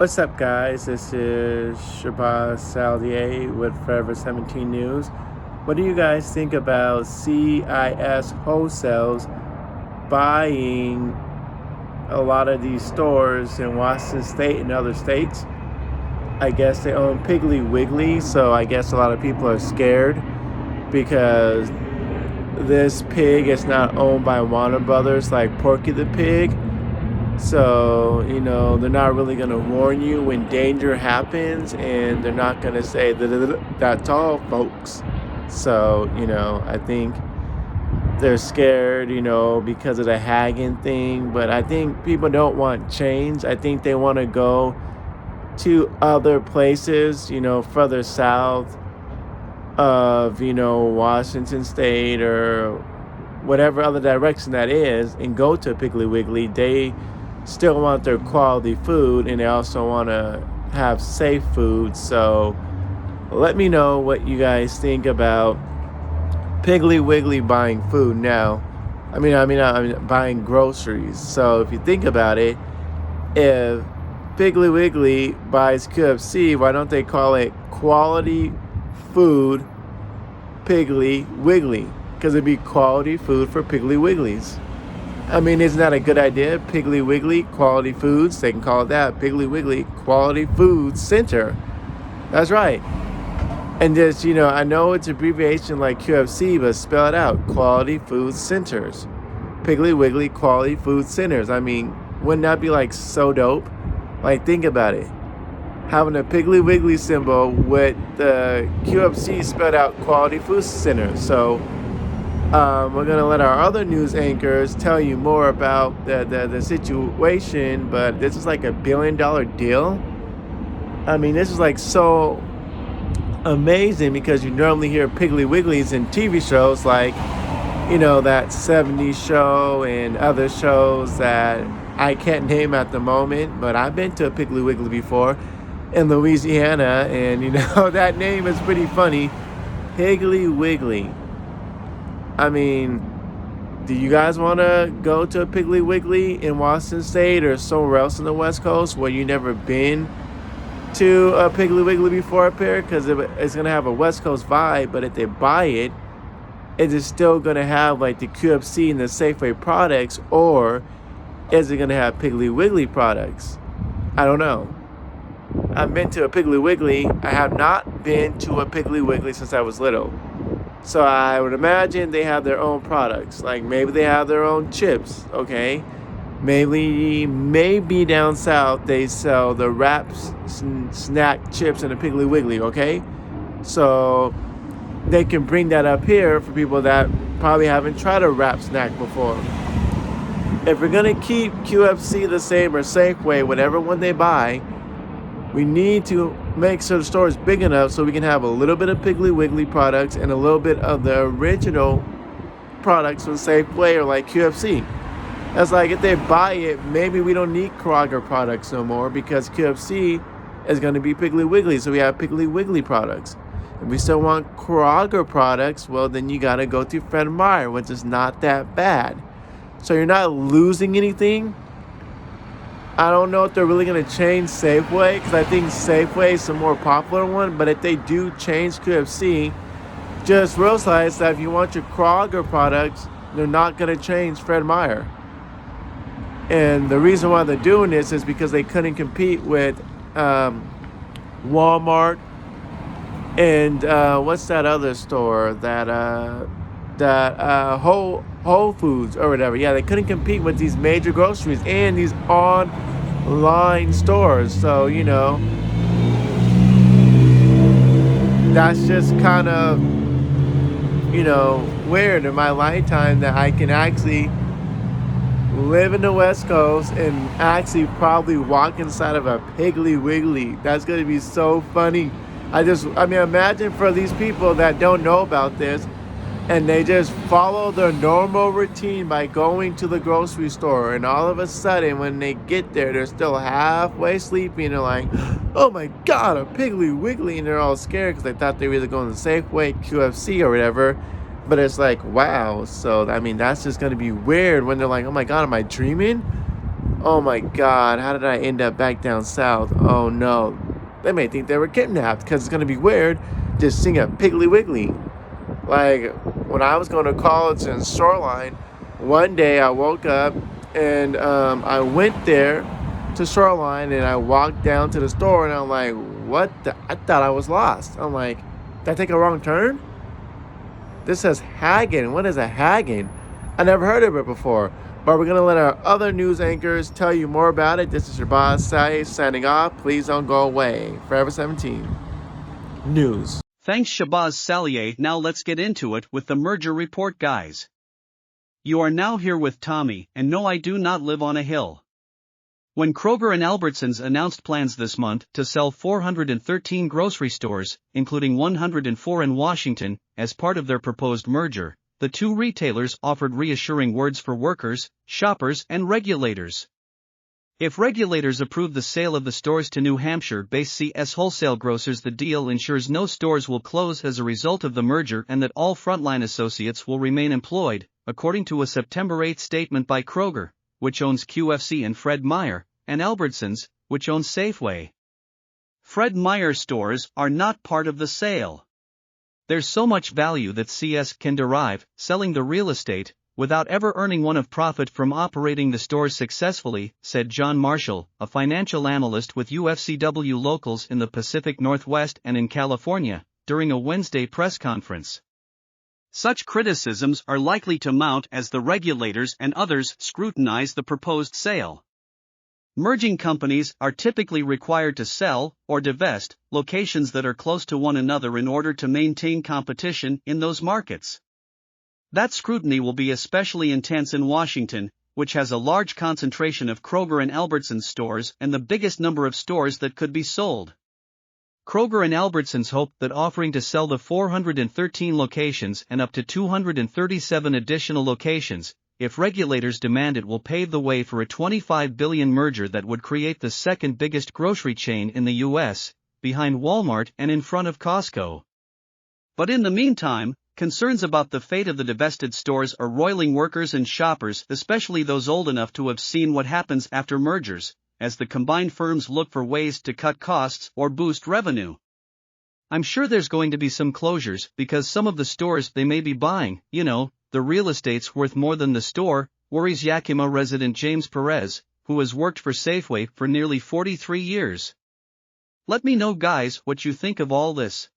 What's up, guys? This is Shabazz Saldier with Forever17 News. What do you guys think about CIS wholesales buying a lot of these stores in Washington State and other states? I guess they own Piggly Wiggly, so I guess a lot of people are scared because this pig is not owned by Warner Brothers like Porky the Pig. So, they're not really going to warn you when danger happens, and they're not going to say that's all, folks. So, I think they're scared, because of the Hagen thing. But I think people don't want change. I think they want to go to other places, further south of, Washington State or whatever other direction that is, and go to Piggly Wiggly. They still want their quality food, and they also want to have safe food. So let me know what you guys think about Piggly Wiggly buying food now. I mean buying groceries. So if you think about it, if Piggly Wiggly buys QFC, why don't they call it Quality Food Piggly Wiggly? Because it'd be quality food for Piggly Wigglies. Isn't that a good idea? Piggly Wiggly Quality Foods. They can call it that. Piggly Wiggly Quality Foods Center. That's right. And just, I know it's abbreviation like QFC, but spell it out. Quality Food Centers. Piggly Wiggly Quality Food Centers. Wouldn't that be so dope? Think about it. Having a Piggly Wiggly symbol with the QFC spelled out Quality Food Center. So we're going to let our other news anchors tell you more about the situation, but this is like $1 billion deal. This is so amazing because you normally hear Piggly Wigglies in TV shows like, that 70s show and other shows that I can't name at the moment, but I've been to a Piggly Wiggly before in Louisiana, and that name is pretty funny. Piggly Wiggly. Do you guys want to go to a Piggly Wiggly in Washington State or somewhere else in the West Coast where you've never been to a Piggly Wiggly before up here? Because it's going to have a West Coast vibe, but if they buy it, is it still going to have the QFC and the Safeway products, or is it going to have Piggly Wiggly products? I don't know. I've been to a Piggly Wiggly. I have not been to a Piggly Wiggly since I was little. So I would imagine they have their own products. Maybe they have their own chips, okay? Maybe down south they sell the wraps snack chips in a Piggly Wiggly, okay? So they can bring that up here for people that probably haven't tried a wrap snack before. If we're going to keep QFC the same or Safeway, whatever one they buy, we need to make sure the store is big enough so we can have a little bit of Piggly Wiggly products and a little bit of the original products from Safeway or QFC. That's if they buy it, maybe we don't need Kroger products no more because QFC is going to be Piggly Wiggly, so we have Piggly Wiggly products. If we still want Kroger products, well, then you got to go to Fred Meyer, which is not that bad. So you're not losing anything. I don't know if they're really going to change Safeway, because I think Safeway is the more popular one. But if they do change QFC, just realize that if you want your Kroger products, they're not going to change Fred Meyer. And the reason why they're doing this is because they couldn't compete with Walmart and what's that other store that Whole Foods or whatever. Yeah, they couldn't compete with these major groceries and these online stores. So, that's just kind of, weird in my lifetime that I can actually live in the West Coast and actually probably walk inside of a Piggly Wiggly. That's going to be so funny. Imagine for these people that don't know about this, and they just follow their normal routine by going to the grocery store, and all of a sudden when they get there, they're still halfway sleepy and they're like, oh my god, a Piggly Wiggly, and they're all scared because they thought they were either going to Safeway, QFC, or whatever. But it's like, wow. So that's just going to be weird when they're like, oh my god, am I dreaming? Oh my God, how did I end up back down south? Oh no. They may think they were kidnapped because it's going to be weird just seeing a Piggly Wiggly. Like when I was going to college in Shoreline, one day I woke up and I went there to Shoreline and I walked down to the store and I'm like, what the? I thought I was lost. I'm like, did I take a wrong turn? This says Hagen. What is a Hagen? I never heard of it before. But we're going to let our other news anchors tell you more about it. This is your boss, Sally, signing off. Please don't go away. Forever 17 News. Thanks Shabazz Salier. Now let's get into it with the merger report, guys. You are now here with Tommy, and no, I do not live on a hill. When Kroger and Albertsons announced plans this month to sell 413 grocery stores, including 104 in Washington, as part of their proposed merger, the two retailers offered reassuring words for workers, shoppers, and regulators. If regulators approve the sale of the stores to New Hampshire-based CS Wholesale Grocers, the deal ensures no stores will close as a result of the merger and that all frontline associates will remain employed, according to a September 8 statement by Kroger, which owns QFC, and Fred Meyer, and Albertsons, which owns Safeway. Fred Meyer stores are not part of the sale. There's so much value that CS can derive, selling the real estate, without ever earning one of profit from operating the stores successfully, said John Marshall, a financial analyst with UFCW locals in the Pacific Northwest and in California, during a Wednesday press conference. Such criticisms are likely to mount as the regulators and others scrutinize the proposed sale. Merging companies are typically required to sell, or divest, locations that are close to one another in order to maintain competition in those markets. That scrutiny will be especially intense in Washington, which has a large concentration of Kroger and Albertsons stores and the biggest number of stores that could be sold. Kroger and Albertsons hope that offering to sell the 413 locations and up to 237 additional locations, if regulators demand it, will pave the way for a $25 billion merger that would create the second biggest grocery chain in the U.S., behind Walmart and in front of Costco. But in the meantime, concerns about the fate of the divested stores are roiling workers and shoppers, especially those old enough to have seen what happens after mergers, as the combined firms look for ways to cut costs or boost revenue. I'm sure there's going to be some closures because some of the stores they may be buying, the real estate's worth more than the store, worries Yakima resident James Perez, who has worked for Safeway for nearly 43 years. Let me know, guys, what you think of all this.